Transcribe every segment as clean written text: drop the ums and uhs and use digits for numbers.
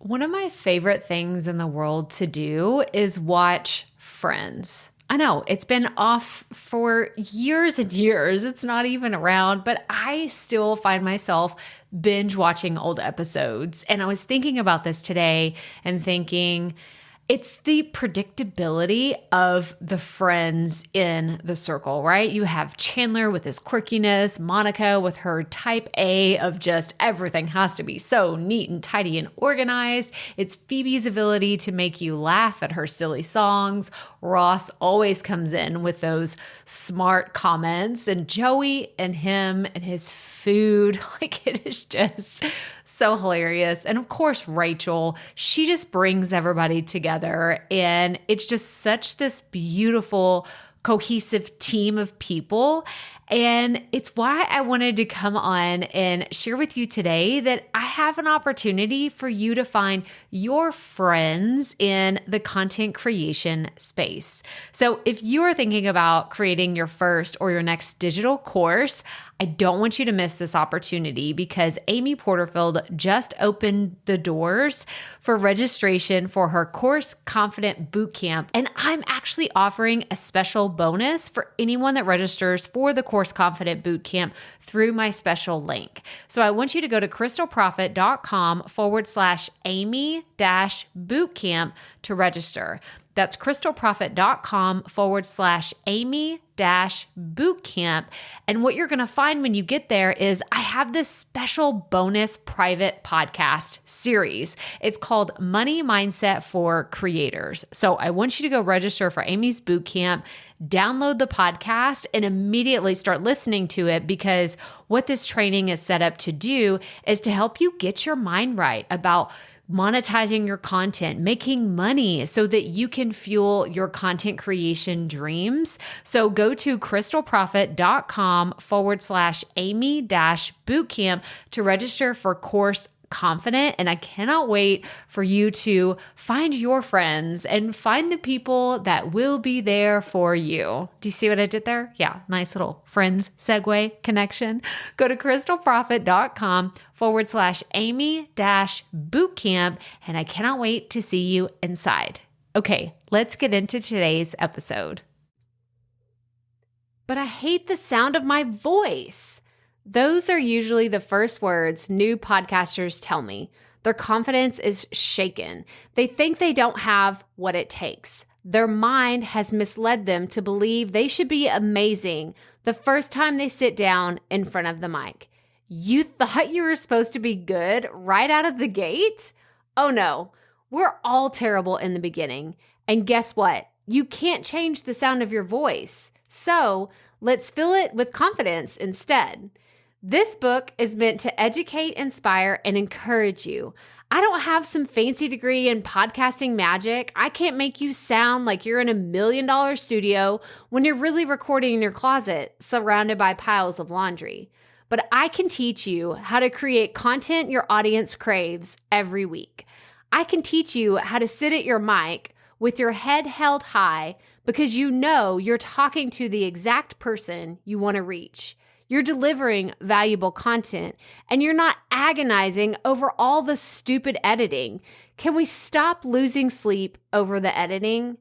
One of my favorite things in the world to do is watch Friends. I know it's been off for years and years. It's not even around, but I still find myself binge watching old episodes. And I was thinking about this today and thinking, it's the predictability of the friends in the circle, right? You have Chandler with his quirkiness, Monica with her type A of just everything has to be so neat and tidy and organized. It's Phoebe's ability to make you laugh at her silly songs. Ross always comes in with those smart comments, and Joey and him and his food, like it is just so hilarious. And of course, Rachel, she just brings everybody together, and it's just such this beautiful, cohesive team of people. And it's why I wanted to come on and share with you today that I have an opportunity for you to find your friends in the content creation space. So if you are thinking about creating your first or your next digital course, I don't want you to miss this opportunity because Amy Porterfield just opened the doors for registration for her Course Confident Bootcamp. And I'm actually offering a special bonus for anyone that registers for the Course Confident Bootcamp through my special link. So I want you to go to crystalprofit.com/Amy-bootcamp to register. That's crystalprofit.com/Amy-bootcamp. And what you're going to find when you get there is I have this special bonus private podcast series. It's called Money Mindset for Creators. So I want you to go register for Amy's bootcamp, download the podcast, and immediately start listening to it, because what this training is set up to do is to help you get your mind right about monetizing your content, making money so that you can fuel your content creation dreams. So go to crystalprofit.com/Amy-bootcamp to register for Course Confident. And I cannot wait for you to find your friends and find the people that will be there for you. Do you see what I did there? Yeah, nice little friends segue connection. Go to crystalprofit.com/Amy-bootcamp. And I cannot wait to see you inside. Okay, let's get into today's episode. But I hate the sound of my voice. Those are usually the first words new podcasters tell me. Their confidence is shaken. They think they don't have what it takes. Their mind has misled them to believe they should be amazing the first time they sit down in front of the mic. You thought you were supposed to be good right out of the gate? Oh no, we're all terrible in the beginning. And guess what? You can't change the sound of your voice. So let's fill it with confidence instead. This book is meant to educate, inspire, and encourage you. I don't have some fancy degree in podcasting magic. I can't make you sound like you're in $1 million studio when you're really recording in your closet, surrounded by piles of laundry. But I can teach you how to create content your audience craves every week. I can teach you how to sit at your mic with your head held high because you know you're talking to the exact person you want to reach. You're delivering valuable content, and you're not agonizing over all the stupid editing. Can we stop losing sleep over the editing?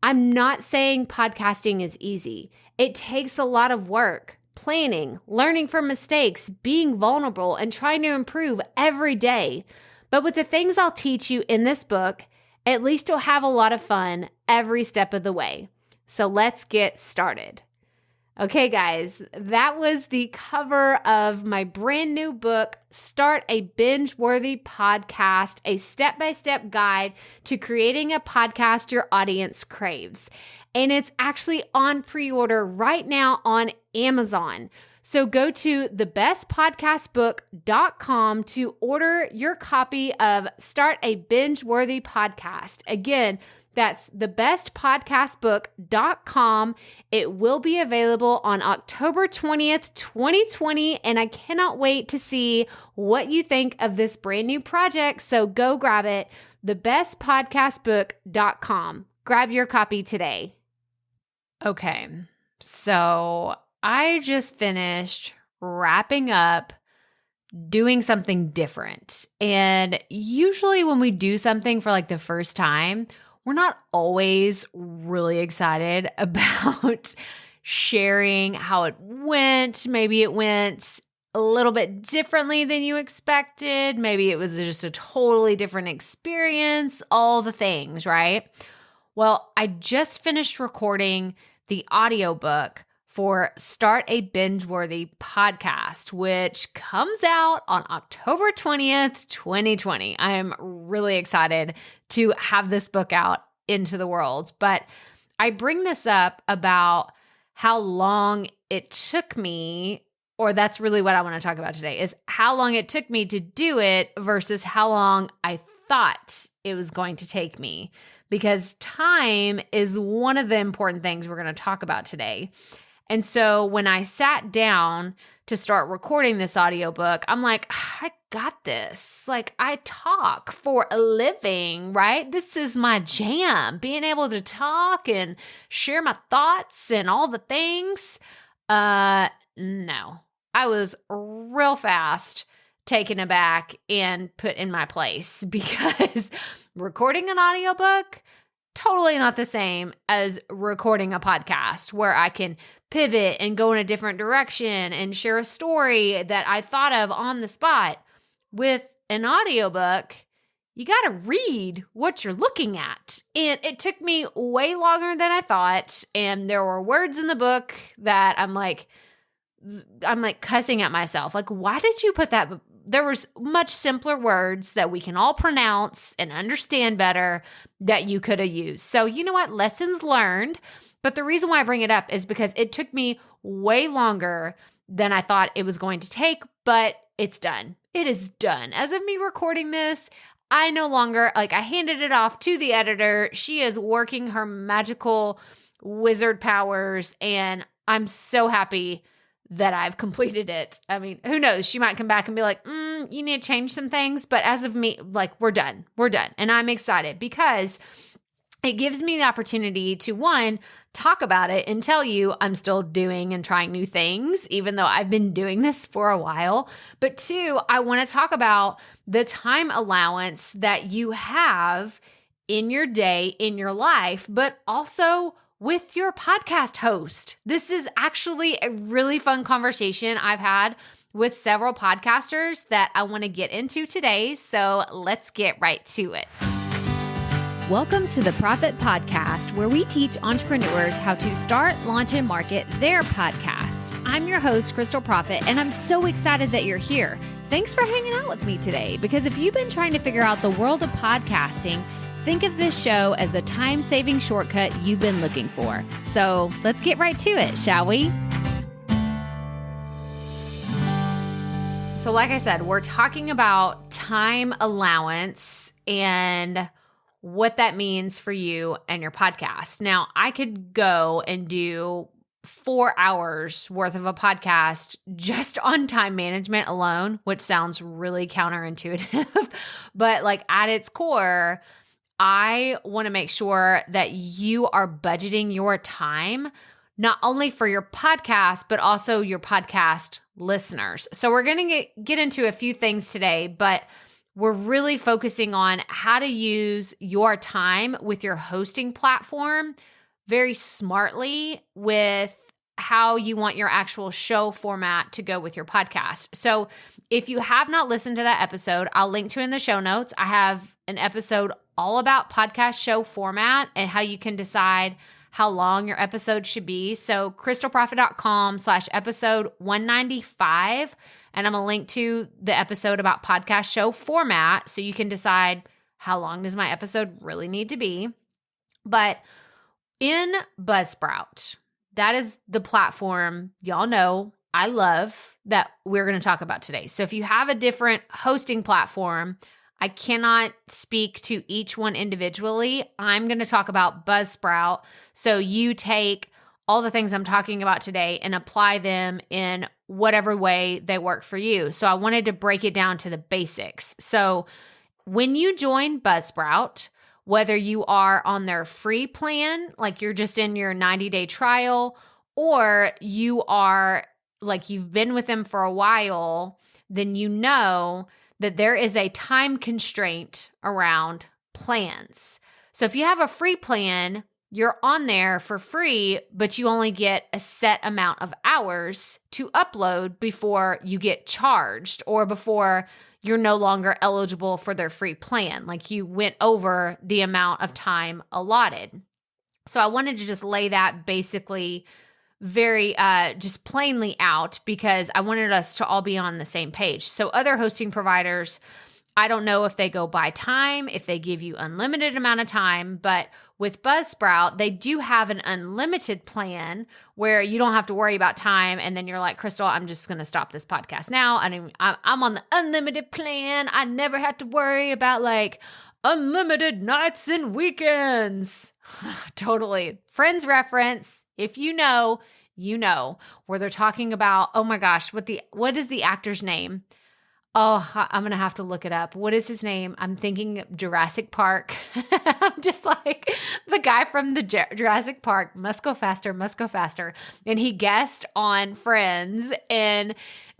I'm not saying podcasting is easy. It takes a lot of work, planning, learning from mistakes, being vulnerable, and trying to improve every day. But with the things I'll teach you in this book, at least you'll have a lot of fun every step of the way. So let's get started. Okay, guys, that was the cover of my brand new book, Start a Binge-Worthy Podcast, a step-by-step guide to creating a podcast your audience craves. And it's actually on pre-order right now on Amazon. So go to thebestpodcastbook.com to order your copy of Start a Binge-Worthy Podcast. Again, that's thebestpodcastbook.com. It will be available on October 20th, 2020, and I cannot wait to see what you think of this brand new project, so go grab it, thebestpodcastbook.com. Grab your copy today. Okay, so I just finished wrapping up doing something different. And usually when we do something for like the first time, we're not always really excited about sharing how it went. Maybe it went a little bit differently than you expected. Maybe it was just a totally different experience, all the things, right? Well, I just finished recording the audiobook for Start a Binge-Worthy Podcast, which comes out on October 20th, 2020. I am really excited to have this book out into the world. But I bring this up about how long it took me, or that's really what I want to talk about today, is how long it took me to do it versus how long I thought it was going to take me. Because time is one of the important things we're going to talk about today. And so when I sat down to start recording this audiobook, I'm like, I got this. Like, I talk for a living, right? This is my jam, being able to talk and share my thoughts and all the things. No, I was real fast taken aback and put in my place because recording an audiobook, totally not the same as recording a podcast where I can pivot and go in a different direction and share a story that I thought of on the spot. With an audiobook, you got to read what you're looking at. And it took me way longer than I thought. And there were words in the book that I'm like cussing at myself. Like, why did you put that? There was much simpler words that we can all pronounce and understand better that you could have used. So you know what? Lessons learned. But the reason why I bring it up is because it took me way longer than I thought it was going to take, but it's done. It is done. As of me recording this, I no longer, I handed it off to the editor. She is working her magical wizard powers, and I'm so happy that I've completed it. I mean, who knows? She might come back and be like, you need to change some things. But as of me, we're done. We're done. And I'm excited because it gives me the opportunity to, one, talk about it and tell you I'm still doing and trying new things, even though I've been doing this for a while. But two, I want to talk about the time allowance that you have in your day, in your life, but also with your podcast host. This is actually a really fun conversation I've had with several podcasters that I want to get into today. So let's get right to it. Welcome to the Profit Podcast, where we teach entrepreneurs how to start, launch, and market their podcast. I'm your host, Crystal Profit, and I'm so excited that you're here. Thanks for hanging out with me today, because if you've been trying to figure out the world of podcasting, think of this show as the time-saving shortcut you've been looking for. So let's get right to it, shall we? So like I said, we're talking about time allowance and what that means for you and your podcast. Now, I could go and do 4 hours worth of a podcast just on time management alone, which sounds really counterintuitive, but at its core, I want to make sure that you are budgeting your time, not only for your podcast, but also your podcast listeners. So we're going to get into a few things today, but we're really focusing on how to use your time with your hosting platform very smartly with how you want your actual show format to go with your podcast. So if you have not listened to that episode, I'll link to it in the show notes. I have an episode all about podcast show format and how you can decide how long your episode should be. So crystalprofit.com/episode 195. And I'm going to link to the episode about podcast show format so you can decide how long does my episode really need to be. But in Buzzsprout, that is the platform y'all know I love that we're going to talk about today. So if you have a different hosting platform, I cannot speak to each one individually. I'm going to talk about Buzzsprout. So you take all the things I'm talking about today and apply them in whatever way they work for you. So I wanted to break it down to the basics. So when you join Buzzsprout, whether you are on their free plan, like you're just in your 90-day trial, or you are you've been with them for a while, then you know that there is a time constraint around plans. So if you have a free plan, you're on there for free, but you only get a set amount of hours to upload before you get charged or before you're no longer eligible for their free plan. Like you went over the amount of time allotted. So I wanted to just lay that basically very just plainly out because I wanted us to all be on the same page. So other hosting providers, I don't know if they go by time, if they give you unlimited amount of time, but with Buzzsprout, they do have an unlimited plan where you don't have to worry about time. And then you're like, Crystal, I'm just going to stop this podcast now. I'm on the unlimited plan. I never had to worry about like unlimited nights and weekends. Totally. Friends reference. If you know, where they're talking about, oh my gosh, what is the actor's name? Oh, I'm going to have to look it up. What is his name? I'm thinking Jurassic Park. I'm just like the guy from the Jurassic Park, must go faster. And he guessed on Friends. And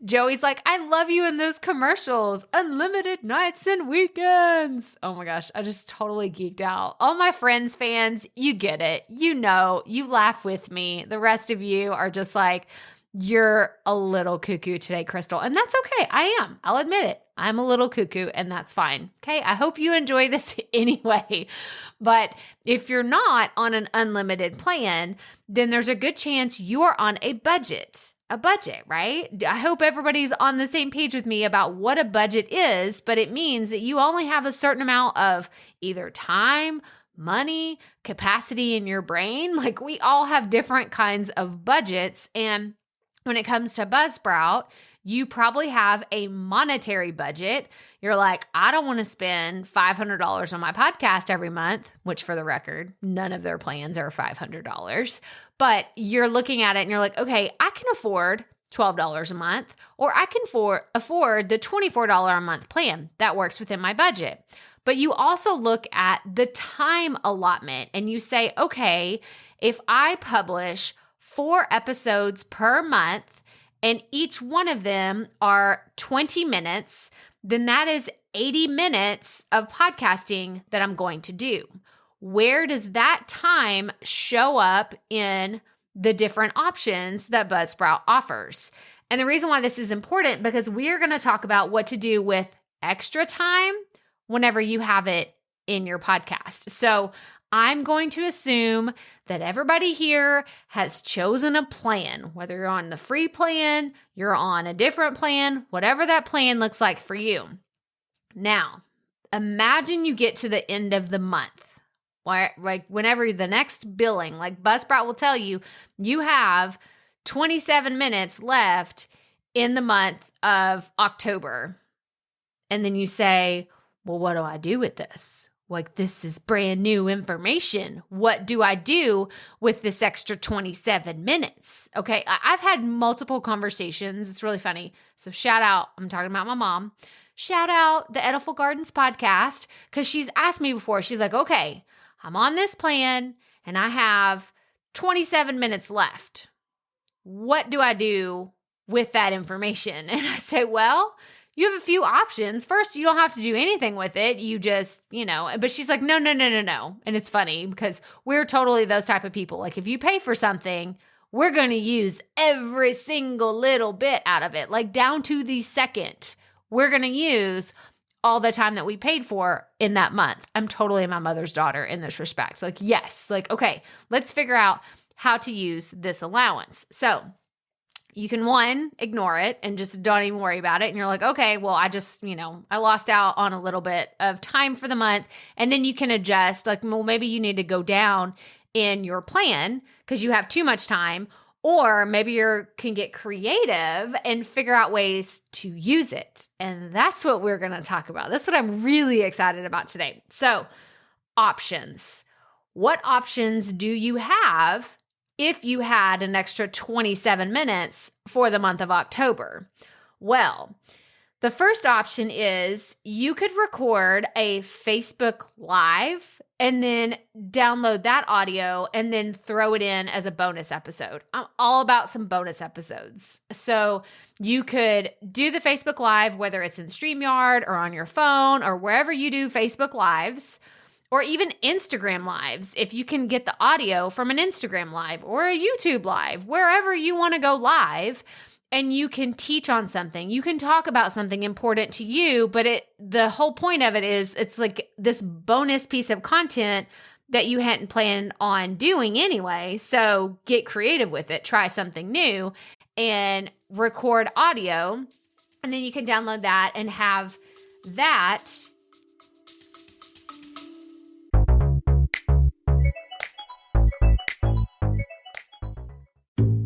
Joey's like, I love you in those commercials. Unlimited nights and weekends. Oh my gosh. I just totally geeked out. All my Friends fans, you get it. You know, you laugh with me. The rest of you are just like, you're a little cuckoo today, Crystal. And that's okay. I am. I'll admit it. I'm a little cuckoo and that's fine. Okay. I hope you enjoy this anyway. But if you're not on an unlimited plan, then there's a good chance you are on a budget, right? I hope everybody's on the same page with me about what a budget is, but it means that you only have a certain amount of either time, money, capacity in your brain. Like we all have different kinds of budgets. And when it comes to Buzzsprout, you probably have a monetary budget. You're like, I don't want to spend $500 on my podcast every month, which for the record, none of their plans are $500. But you're looking at it and you're like, okay, I can afford $12 a month, or I can afford the $24 a month plan that works within my budget. But you also look at the time allotment and you say, okay, if I publish 4 episodes per month, and each one of them are 20 minutes, then that is 80 minutes of podcasting that I'm going to do. Where does that time show up in the different options that Buzzsprout offers? And the reason why this is important, because we are going to talk about what to do with extra time whenever you have it in your podcast. So I'm going to assume that everybody here has chosen a plan, whether you're on the free plan, you're on a different plan, whatever that plan looks like for you. Now, imagine you get to the end of the month, like whenever the next billing, like Buzzsprout will tell you, you have 27 minutes left in the month of October. And then you say, well, what do I do with this? Like, this is brand new information. What do I do with this extra 27 minutes? Okay, I've had multiple conversations. It's really funny. So shout out, I'm talking about my mom. Shout out the Ediful Gardens podcast, because she's asked me before. She's like, okay, I'm on this plan and I have 27 minutes left. What do I do with that information? And I say, well, you have a few options. First, you don't have to do anything with it. You just, but she's like, no. And it's funny because we're totally those type of people. Like if you pay for something, we're going to use every single little bit out of it, like down to the second. We're going to use all the time that we paid for in that month. I'm totally my mother's daughter in this respect. Like, yes, like, okay, let's figure out how to use this allowance. So you can, one, ignore it and just don't even worry about it. And you're like, okay, well, I just, I lost out on a little bit of time for the month. And then you can adjust, like, well, maybe you need to go down in your plan because you have too much time. Or maybe you can get creative and figure out ways to use it. And that's what we're going to talk about. That's what I'm really excited about today. So, options. What options do you have if you had an extra 27 minutes for the month of October? Well, The first option is you could record a Facebook Live and then download that audio and then throw it in as a bonus episode. I'm all about some bonus episodes. So you could do the Facebook Live, whether it's in StreamYard or on your phone or wherever you do Facebook Lives, or even Instagram Lives, if you can get the audio from an Instagram Live or a YouTube Live, wherever you want to go live. And you can teach on something. You can talk about something important to you, but the whole point of it is it's like this bonus piece of content that you hadn't planned on doing anyway. So get creative with it. Try something new and record audio. And then you can download that and have that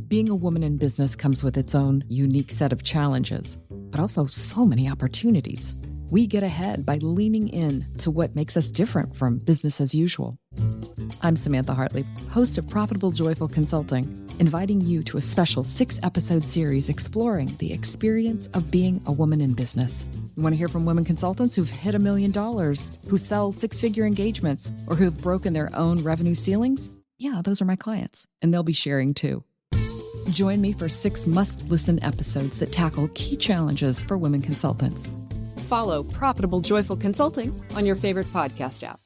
Being a woman in business comes with its own unique set of challenges, but also so many opportunities. We get ahead by leaning in to what makes us different from business as usual. I'm Samantha Hartley, host of Profitable Joyful Consulting, inviting you to a special 6-episode series exploring the experience of being a woman in business. You want to hear from women consultants who've hit $1 million, who sell 6-figure engagements, or who've broken their own revenue ceilings? Yeah, those are my clients, and they'll be sharing too. Join me for 6 must-listen episodes that tackle key challenges for women consultants. Follow Profitable Joyful Consulting on your favorite podcast app.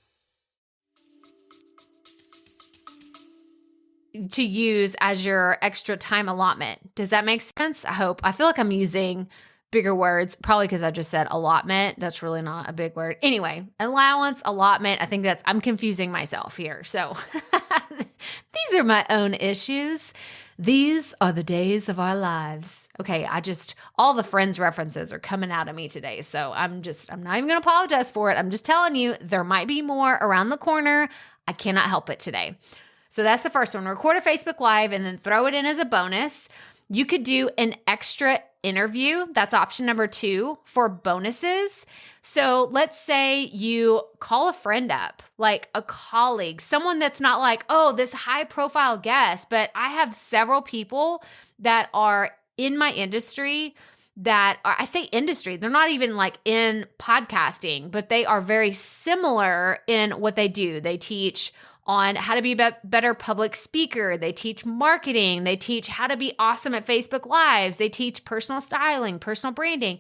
To use as your extra time allotment. Does that make sense? I hope. I feel like I'm using bigger words, probably because I just said allotment. That's really not a big word. Anyway, allowance, allotment. I think I'm confusing myself here. So these are my own issues. These are the days of our lives. Okay, all the Friends references are coming out of me today. So I'm not even going to apologize for it. I'm just telling you, there might be more around the corner. I cannot help it today. So that's the first one. Record a Facebook Live and then throw it in as a bonus. You could do an extra interview. That's option number 2 for bonuses. So let's say you call a friend up, like a colleague, someone that's not like, oh, this high profile guest, but I have several people that are in my industry I say industry, they're not even like in podcasting, but they are very similar in what they do. They teach on how to be a better public speaker. They teach marketing. They teach how to be awesome at Facebook Lives. They teach personal styling, personal branding.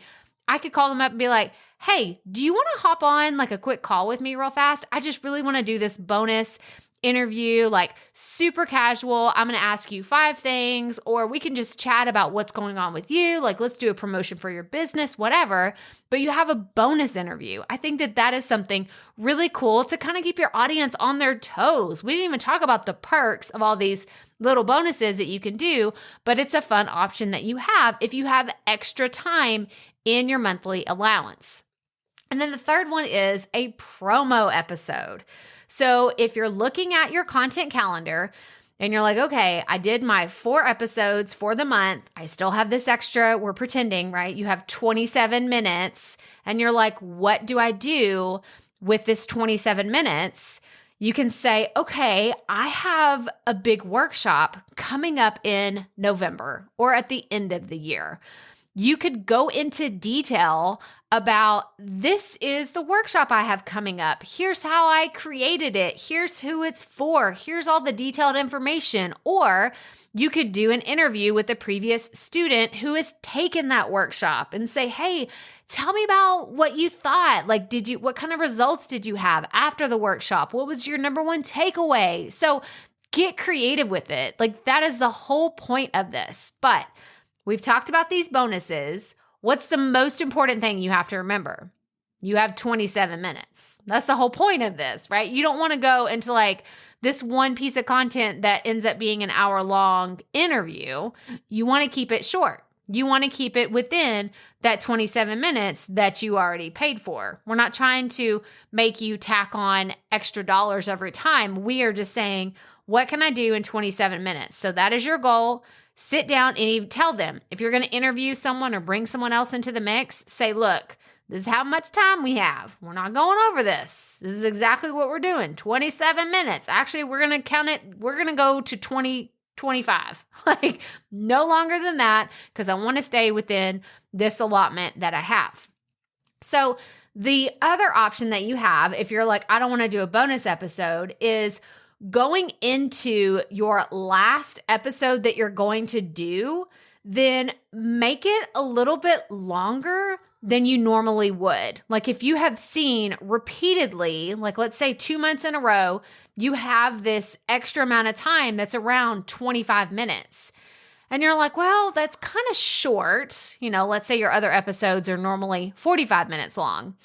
I could call them up and be like, hey, do you want to hop on like a quick call with me real fast? I just really want to do this bonus interview, like super casual. I'm going to ask you 5 things, or we can just chat about what's going on with you. Like, let's do a promotion for your business, whatever. But you have a bonus interview. I think that is something really cool to kind of keep your audience on their toes. We didn't even talk about the perks of all these little bonuses that you can do, but it's a fun option that you have if you have extra time in your monthly allowance. And then the third one is a promo episode. So if you're looking at your content calendar and you're like, okay, I did my 4 episodes for the month. I still have this extra. We're pretending, right? You have 27 minutes and you're like, what do I do with this 27 minutes? You can say, okay, I have a big workshop coming up in November or at the end of the year. You could go into detail about this is the workshop I have coming up. Here's how I created it. Here's who it's for. Here's all the detailed information. Or you could do an interview with a previous student who has taken that workshop and say, hey, tell me about what you thought. Like, what kind of results did you have after the workshop? What was your number one takeaway? So get creative with it. Like, that is the whole point of this. But we've talked about these bonuses. What's the most important thing you have to remember? You have 27 minutes. That's the whole point of this, right? You don't want to go into like this one piece of content that ends up being an hour-long interview. You want to keep it short. You want to keep it within that 27 minutes that you already paid for. We're not trying to make you tack on extra dollars every time. We are just saying, what can I do in 27 minutes? So that is your goal. Sit down and even tell them, if you're going to interview someone or bring someone else into the mix, say, look, this is how much time we have. We're not going over this. This is exactly what we're doing. 27 minutes. Actually, we're going to count it. We're going to go to 20 25, like no longer than that, because I want to stay within this allotment that I have. So the other option that you have, if you're like, I don't want to do a bonus episode, is going into your last episode that you're going to do, then make it a little bit longer than you normally would. Like if you have seen repeatedly, like let's say 2 months in a row, you have this extra amount of time that's around 25 minutes. And you're like, well, that's kind of short. Let's say your other episodes are normally 45 minutes long.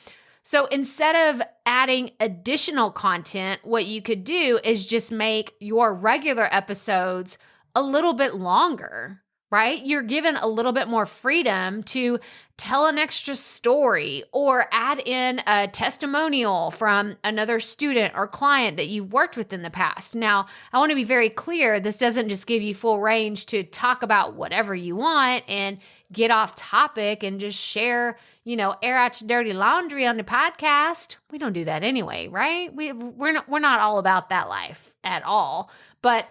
So instead of adding additional content, what you could do is just make your regular episodes a little bit longer, right? You're given a little bit more freedom to tell an extra story or add in a testimonial from another student or client that you've worked with in the past. Now, I want to be very clear. This doesn't just give you full range to talk about whatever you want and get off topic and just share, air out your dirty laundry on the podcast. We don't do that anyway, right? We're not all about that life at all. But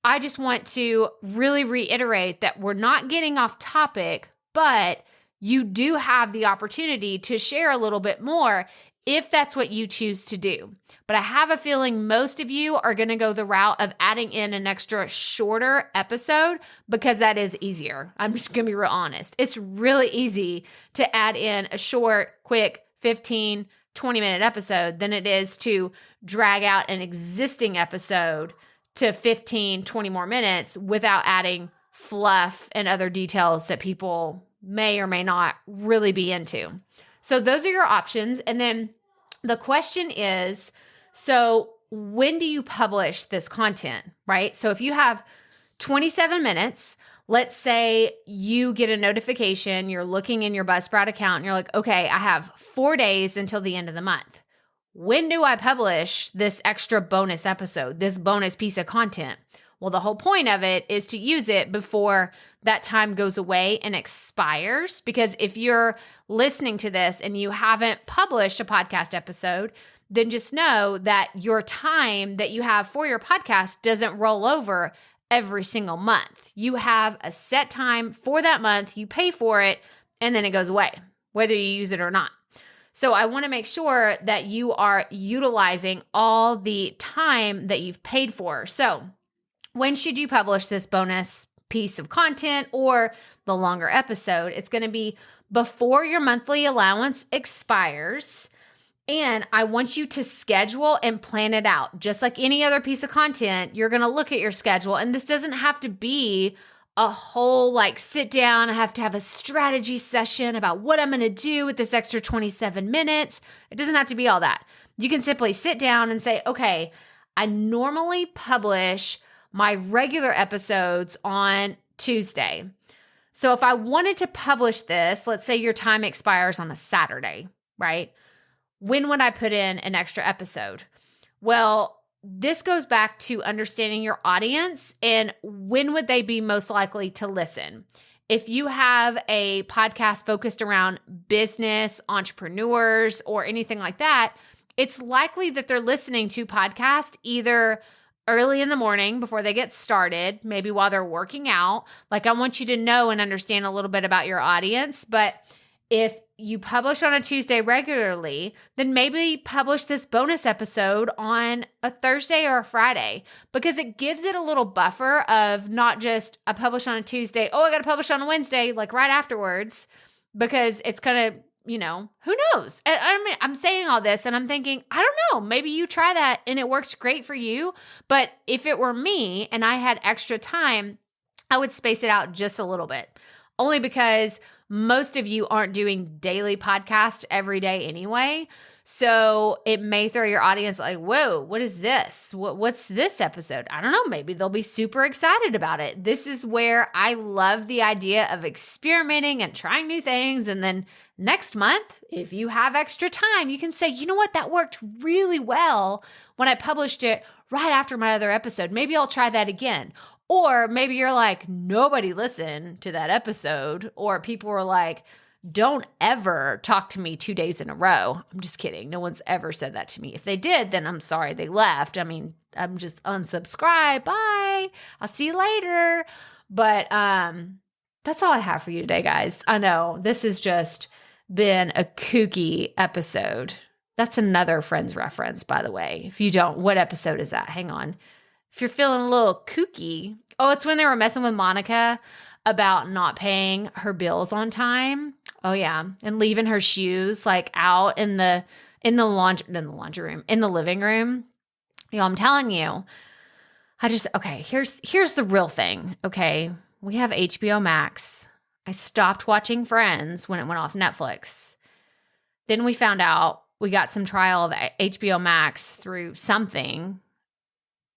I just want to really reiterate that we're not getting off topic, but you do have the opportunity to share a little bit more if that's what you choose to do. But I have a feeling most of you are going to go the route of adding in an extra shorter episode because that is easier. I'm just going to be real honest. It's really easy to add in a short, quick 15, 20-minute episode than it is to drag out an existing episode to 15, 20 more minutes without adding fluff and other details that people may or may not really be into. So those are your options. And then the question is, so when do you publish this content, right? So if you have 27 minutes, let's say you get a notification, you're looking in your Buzzsprout account and you're like, okay, I have 4 days until the end of the month. When do I publish this extra bonus episode, this bonus piece of content? Well, the whole point of it is to use it before that time goes away and expires. Because if you're listening to this and you haven't published a podcast episode, then just know that your time that you have for your podcast doesn't roll over every single month. You have a set time for that month, you pay for it, and then it goes away, whether you use it or not. So I want to make sure that you are utilizing all the time that you've paid for. So when should you publish this bonus piece of content or the longer episode? It's going to be before your monthly allowance expires. And I want you to schedule and plan it out. Just like any other piece of content, you're going to look at your schedule. And this doesn't have to be a whole sit down. I have to have a strategy session about what I'm going to do with this extra 27 minutes. It doesn't have to be all that. You can simply sit down and say, okay, I normally publish my regular episodes on Tuesday. So if I wanted to publish this, let's say your time expires on a Saturday, right? When would I put in an extra episode? Well, this goes back to understanding your audience and when would they be most likely to listen. If you have a podcast focused around business, entrepreneurs, or anything like that, it's likely that they're listening to podcasts either early in the morning before they get started, maybe while they're working out. I want you to know and understand a little bit about your audience. But if you publish on a Tuesday regularly, then maybe publish this bonus episode on a Thursday or a Friday, because it gives it a little buffer of not just I publish on a Tuesday, I got to publish on a Wednesday, right afterwards, because it's kind of, who knows? I'm saying all this and I'm thinking, I don't know, maybe you try that and it works great for you. But if it were me and I had extra time, I would space it out just a little bit, only because most of you aren't doing daily podcasts every day anyway. So it may throw your audience whoa, what is this? What's this episode? I don't know. Maybe they'll be super excited about it. This is where I love the idea of experimenting and trying new things. And then next month, if you have extra time, you can say, you know what? That worked really well when I published it right after my other episode. Maybe I'll try that again. Or maybe you're like, nobody listened to that episode, or people were like, don't ever talk to me 2 days in a row. I'm just kidding. No one's ever said that to me. If they did, then I'm sorry they left. I mean, I'm just unsubscribe. Bye. I'll see you later. But that's all I have for you today, guys. I know this has just been a kooky episode. That's another Friends reference, by the way. If you don't, what episode is that? Hang on. If you're feeling a little kooky. Oh, it's when they were messing with Monica about not paying her bills on time. Oh yeah, and leaving her shoes like out in the laundry room, in the living room. You know, I'm telling you, here's the real thing. Okay, we have HBO Max. I stopped watching Friends when it went off Netflix. Then we found out we got some trial of HBO Max through something,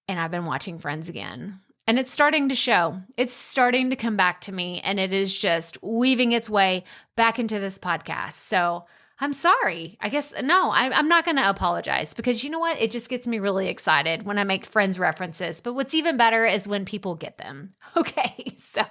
and I've been watching Friends again. And it's starting to show. It's starting to come back to me, and it is just weaving its way back into this podcast. So I'm sorry. I guess, no, I'm not going to apologize because you know what? It just gets me really excited when I make Friends references. But what's even better is when people get them. Okay, so,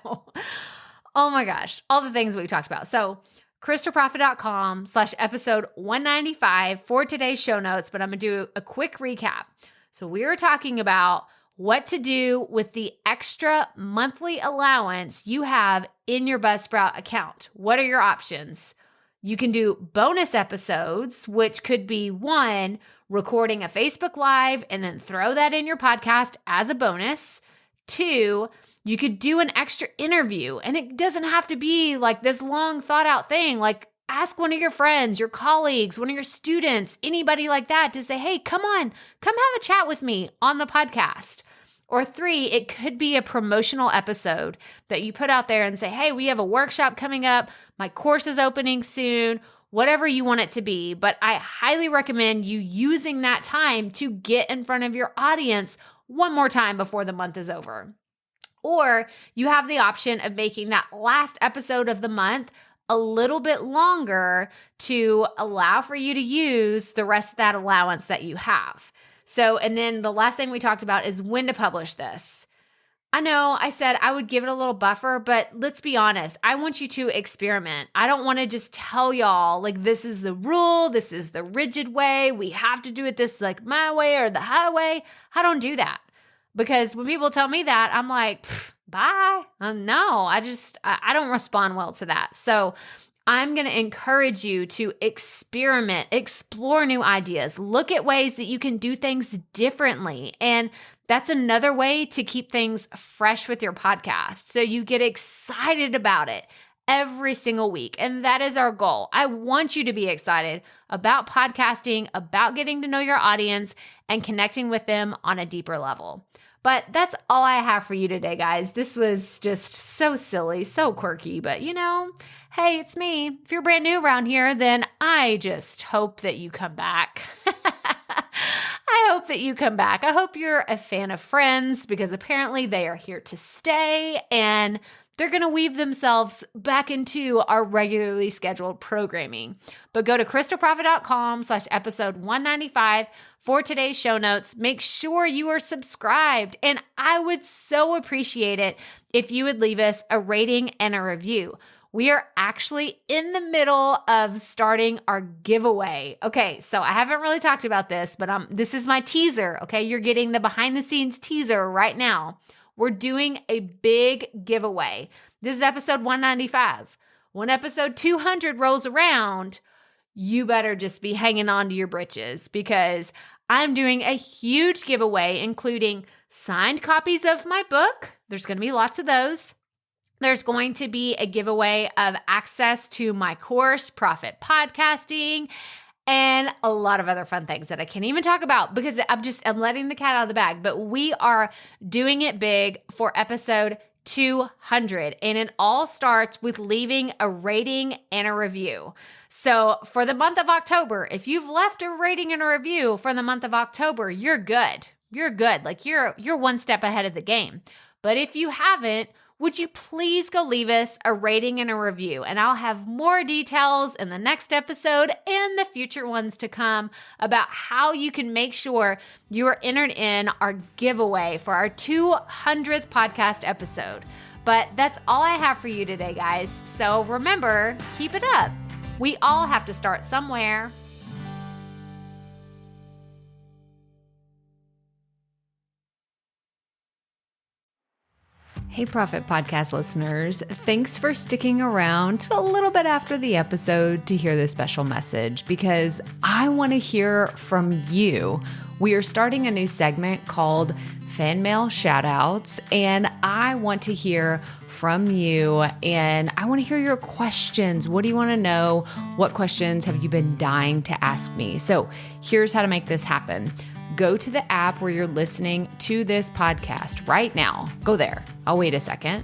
oh my gosh, all the things we talked about. So crystalprofit.com/episode 195 for today's show notes, but I'm going to do a quick recap. So we were talking about what to do with the extra monthly allowance you have in your Buzzsprout account. What are your options? You can do bonus episodes, which could be one, recording a Facebook Live and then throw that in your podcast as a bonus. Two, you could do an extra interview, and it doesn't have to be like this long thought out thing. Like ask one of your friends, your colleagues, one of your students, anybody like that to say, hey, come on, come have a chat with me on the podcast. Or three, it could be a promotional episode that you put out there and say, hey, we have a workshop coming up. My course is opening soon, whatever you want it to be. But I highly recommend you using that time to get in front of your audience one more time before the month is over. Or you have the option of making that last episode of the month a little bit longer to allow for you to use the rest of that allowance that you have. So, and then the last thing we talked about is when to publish this. I know I said I would give it a little buffer, but let's be honest. I want you to experiment. I don't want to just tell y'all like this is the rule, this is the rigid way, we have to do it this like my way or the highway. I don't do that. Because when people tell me that, I'm like, bye. No, I don't respond well to that. So I'm going to encourage you to experiment, explore new ideas, look at ways that you can do things differently. And that's another way to keep things fresh with your podcast. So you get excited about it every single week. And that is our goal. I want you to be excited about podcasting, about getting to know your audience and connecting with them on a deeper level. But that's all I have for you today, guys. This was just so silly, so quirky, but you know, hey, it's me. If you're brand new around here, then I just hope that you come back. I hope that you come back. I hope you're a fan of Friends because apparently they are here to stay and they're going to weave themselves back into our regularly scheduled programming. But go to crystalprofit.com/episode 195 for today's show notes. Make sure you are subscribed. And I would so appreciate it if you would leave us a rating and a review. We are actually in the middle of starting our giveaway. Okay, so I haven't really talked about this, but this is my teaser. Okay, you're getting the behind the scenes teaser right now. We're doing a big giveaway. This is episode 195. When episode 200 rolls around, you better just be hanging on to your britches because I'm doing a huge giveaway, including signed copies of my book. There's going to be lots of those. There's going to be a giveaway of access to my course, Profit Podcasting, and a lot of other fun things that I can't even talk about because I'm letting the cat out of the bag. But we are doing it big for episode 200. And it all starts with leaving a rating and a review. So for the month of October, if you've left a rating and a review for the month of October, you're good. You're good. Like you're one step ahead of the game. But if you haven't, would you please go leave us a rating and a review? And I'll have more details in the next episode and the future ones to come about how you can make sure you are entered in our giveaway for our 200th podcast episode. But that's all I have for you today, guys. So remember, keep it up. We all have to start somewhere. Hey, Profit Podcast listeners. Thanks for sticking around a little bit after the episode to hear this special message because I want to hear from you. We are starting a new segment called Fan Mail Shoutouts, and I want to hear from you and I want to hear your questions. What do you want to know? What questions have you been dying to ask me? So here's how to make this happen. Go to the app where you're listening to this podcast right now. Go there. I'll wait a second.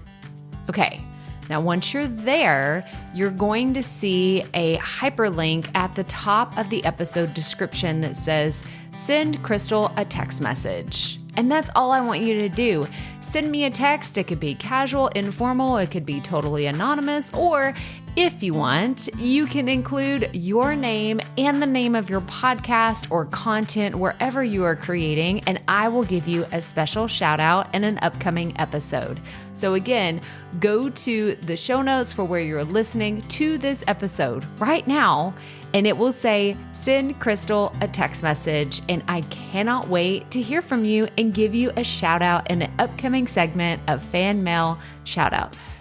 Okay. Now, once you're there, you're going to see a hyperlink at the top of the episode description that says, send Crystal a text message. And that's all I want you to do. Send me a text. It could be casual, informal. It could be totally anonymous. Or if you want, you can include your name and the name of your podcast or content wherever you are creating, and I will give you a special shout out in an upcoming episode. So again, go to the show notes for where you're listening to this episode right now, and it will say, send Crystal a text message. And I cannot wait to hear from you and give you a shout out in an upcoming segment of Fan Mail Shoutouts.